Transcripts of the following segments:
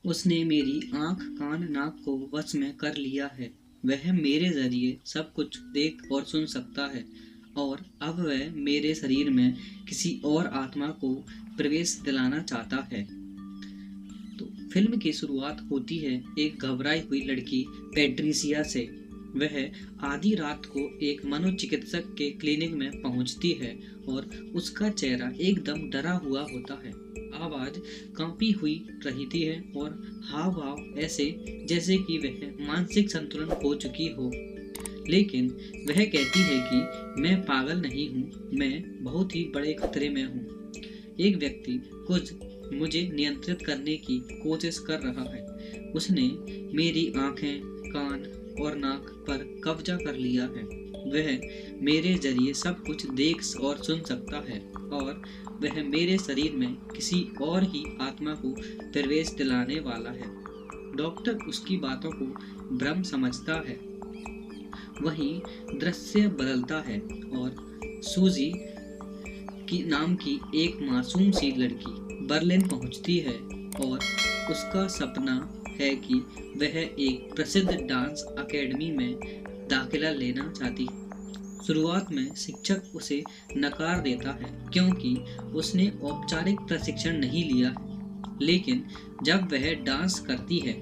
उसने मेरी आँख कान नाक को वश में कर लिया है। वह मेरे जरिए सब कुछ देख और सुन सकता है और अब वह मेरे शरीर में किसी और आत्मा को प्रवेश दिलाना चाहता है। तो फिल्म की शुरुआत होती है एक घबराई हुई लड़की पैट्रिसिया से। वह आधी रात को एक मनोचिकित्सक के क्लिनिक में पहुंचती है और उसका चेहरा एकदम डरा हुआ होता है। आवाज कांपी हुई रहती है और हाव भाव ऐसे जैसे कि वह मानसिक संतुलन खो चुकी हो। लेकिन वह कहती है कि मैं पागल नहीं हूँ, मैं बहुत ही बड़े खतरे में हूँ। एक व्यक्ति कुछ मुझे नियंत्रित करने की कोशिश कर रहा है। उसने मेरी आंखें, कान और नाक पर कब्जा कर लिया है। वह मेरे जरिए सब कुछ देख और सुन सकता है और वह मेरे शरीर में किसी और ही आत्मा को प्रवेश दिलाने वाला है। डॉक्टर उसकी बातों को भ्रम समझता है। वहीं दृश्य बदलता है और सूजी की नाम की एक मासूम सी लड़की बर्लिन पहुंचती है और उसका सपना है कि वह एक प्रसिद्ध डांस अकेडमी में दाखिला लेना चाहती है। शुरुआत में शिक्षक उसे नकार देता है क्योंकि उसने औपचारिक प्रशिक्षण नहीं लिया है। लेकिन जब वह डांस करती है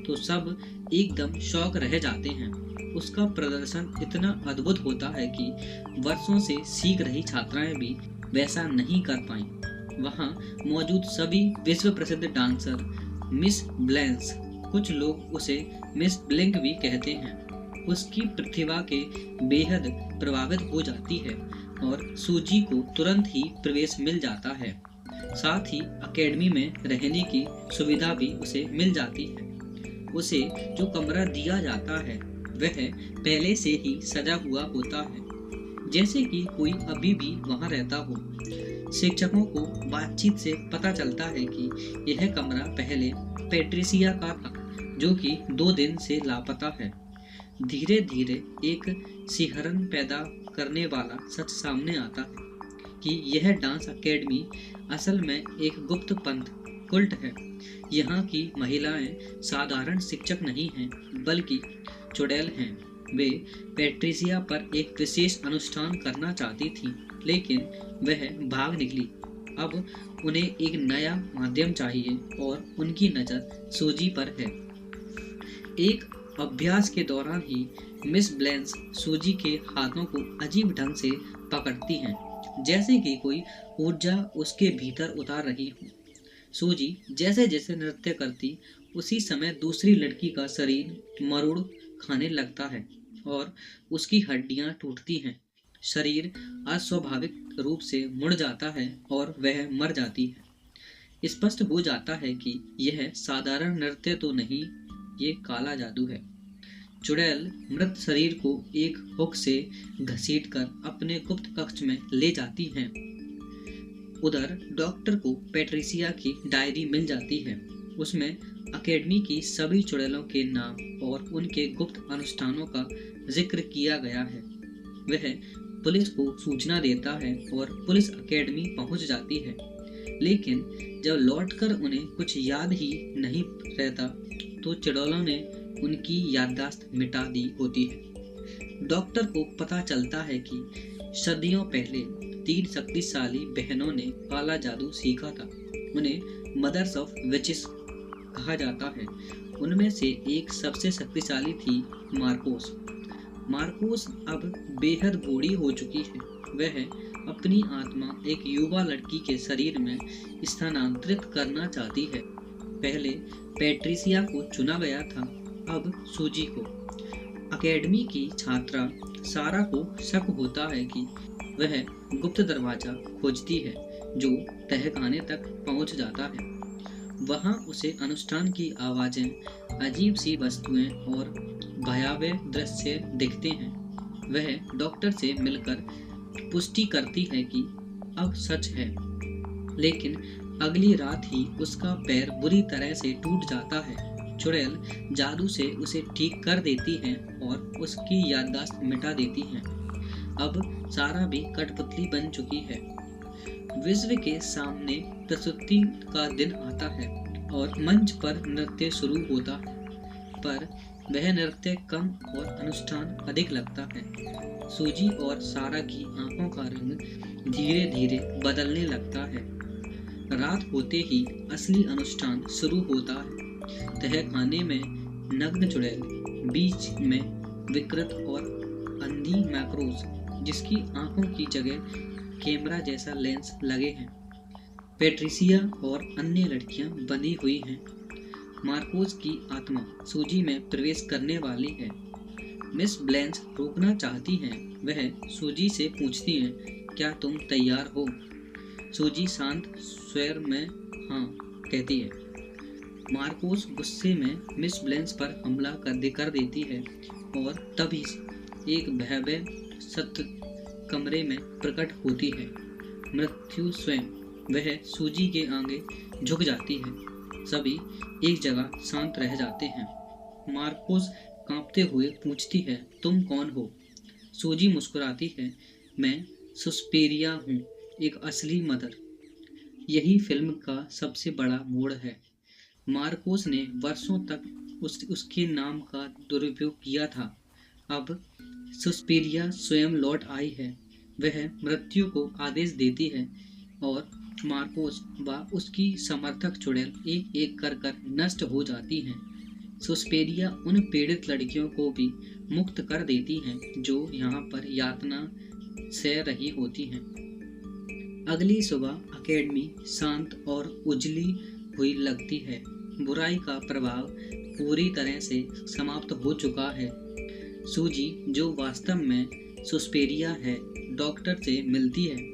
तो सब एकदम शॉक रह जाते हैं। उसका प्रदर्शन इतना अद्भुत होता है कि वर्षों से सीख रही छात्राएं भी वैसा नहीं कर पाईं। वहां मौजूद सभी विश्व प्रसिद्ध डांसर मिस ब्लैंस, कुछ लोग उसे मिस ब्लिंक भी कहते हैं, उसकी प्रतिभा के बेहद प्रभावित हो जाती है और सूजी को तुरंत ही प्रवेश मिल जाता है। साथ ही अकेडमी में रहने की सुविधा भी उसे मिल जाती है। उसे जो कमरा दिया जाता है वह पहले से ही सजा हुआ होता है, जैसे कि कोई अभी भी वहां रहता हो। शिक्षकों को बातचीत से पता चलता है कि यह कमरा पहले पैट्रिसिया का था, जो कि 2 दिन से लापता है। धीरे धीरे एक सिहरन पैदा करने वाला सच सामने आता है कि यह डांस अकेडमी असल में एक गुप्त पंथ कुल्ट है। यहाँ की महिलाएं साधारण शिक्षक नहीं हैं, बल्कि चुड़ैल हैं। वे पैट्रिसिया पर एक विशेष अनुष्ठान करना चाहती थीं, लेकिन वह भाग निकली। अब उन्हें एक नया माध्यम चाहिए और उनकी नज़र सूजी पर है। एक अभ्यास के दौरान ही मिस ब्लैंस सूजी के हाथों को अजीब ढंग से पकड़ती हैं, जैसे कि कोई ऊर्जा उसके भीतर उतार रही हो। सूजी जैसे जैसे नृत्य करती उसी समय दूसरी लड़की का शरीर मरोड़ खाने लगता है और उसकी हड्डियां टूटती हैं। शरीर अस्वाभाविक रूप से मुड़ जाता है और वह मर जाती है। स्पष्ट हो जाता है कि यह साधारण नृत्य तो नहीं, ये काला जादू है। चुड़ैल मृत शरीर को एक हुक से घसीटकर अपने गुप्त कक्ष में ले जाती हैं। उधर डॉक्टर को पैट्रिसिया की डायरी मिल जाती है। उसमें अकेडमी की सभी चुड़ैलों के नाम और उनके गुप्त अनुष्ठानों का जिक्र किया गया है। वह पुलिस को सूचना देता है और पुलिस अकेडमी पहुंच जाती है, लेकिन जब लौटकर उन्हें कुछ याद ही नहीं रहता तो चुड़ैलों ने उनकी याददाश्त मिटा दी होती है। डॉक्टर को पता चलता है कि सदियों पहले 3 शक्तिशाली बहनों ने काला जादू सीखा था। उन्हें मदर्स ऑफ विचेस कहा जाता है। उनमें से एक सबसे शक्तिशाली थी मार्कोस। मार्कोस अब बेहद बूढ़ी हो चुकी है। वह अपनी आत्मा एक युवा लड़की के शरीर में स्थानांतरित करना चाहती है। पहले पैट्रिसिया को चुना गया था, अब सूजी को। अकेडमी की छात्रा सारा को शक होता है कि वह गुप्त दरवाजा खोजती है जो तहखाने तक पहुंच जाता है। वहां उसे अनुष्ठान की आवाजें, अजीब सी वस्तुएं और भयावह दृश्य दिखते हैं। वह डॉक्टर से मिलकर पुष्टि करती है कि अब सच है, लेकिन अगली रात ही उसका पैर बुरी तरह से टूट जाता है। चुड़ैल जादू से उसे ठीक कर देती है और उसकी याददाश्त मिटा देती है। अब सारा भी कठपुतली बन चुकी है। विश्व के सामने प्रस्तुति का दिन आता है और मंच पर नृत्य शुरू होता है, पर वह नृत्य कम और अनुष्ठान अधिक लगता है। सूजी और सारा की आंखों का रंग धीरे धीरे बदलने लगता है। रात होते ही असली अनुष्ठान शुरू होता है। तहखाने में नग्न चुड़ैल, बीच में विकृत और अंधी मैक्रोज, जिसकी आंखों की जगह कैमरा जैसा लेंस लगे हैं। पेट्रिसिया और अन्य लड़कियां बंधी हुई हैं। मार्कोस की आत्मा सूजी में प्रवेश करने वाली है। मिस ब्लेंच रोकना चाहती हैं। वह सूजी से पूछती हैं, क्या तुम तैयार हो? सूजी शांत स्वर में हाँ कहती है। मार्कोस गुस्से में मिस ब्लेंच पर हमला कर देती है और तभी एक भयावह सत्य कमरे में प्रकट होती है। मृत्यु स्वयं। वह सूजी के आगे झुक जाती है। सभी एक जगह शांत रह जाते हैं। मार्कोस कांपते हुए पूछती है, तुम कौन हो? सूजी मुस्कुराती है, मैं सुस्पेरिया हूँ, एक असली मदर। यही फिल्म का सबसे बड़ा मोड़ है। मार्कोस ने वर्षों तक उसके नाम का दुरुपयोग किया था। अब सुस्पेरिया स्वयं लौट आई है। वह मृत्यु को आदेश देती है और मार्कोस व उसकी समर्थक चुड़ैल एक एक कर नष्ट हो जाती हैं। सुस्पेरिया उन पीड़ित लड़कियों को भी मुक्त कर देती हैं जो यहाँ पर यातना सह रही होती हैं। अगली सुबह अकेडमी शांत और उजली हुई लगती है। बुराई का प्रभाव पूरी तरह से समाप्त हो चुका है। सूजी, जो वास्तव में सुस्पेरिया है, डॉक्टर से मिलती है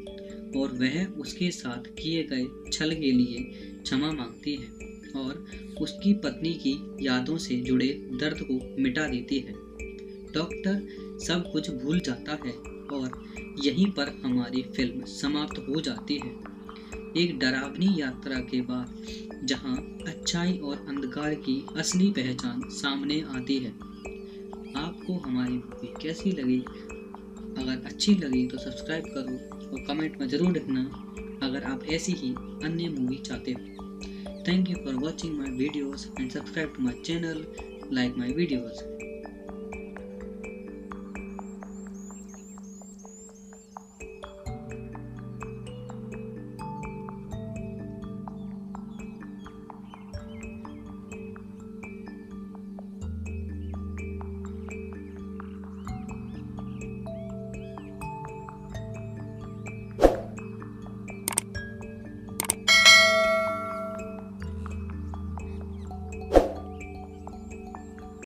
और वह उसके साथ किए गए छल के लिए क्षमा मांगती है और उसकी पत्नी की यादों से जुड़े दर्द को मिटा देती है। डॉक्टर सब कुछ भूल जाता है और यहीं पर हमारी फिल्म समाप्त हो जाती है। एक डरावनी यात्रा के बाद जहां अच्छाई और अंधकार की असली पहचान सामने आती है। आपको हमारी मूवी कैसी लगी? अगर अच्छी लगी तो सब्सक्राइब करो और कमेंट में ज़रूर लिखना अगर आप ऐसी ही अन्य मूवी चाहते हो। Thank you for watching my videos and subscribe to my channel, like my videos.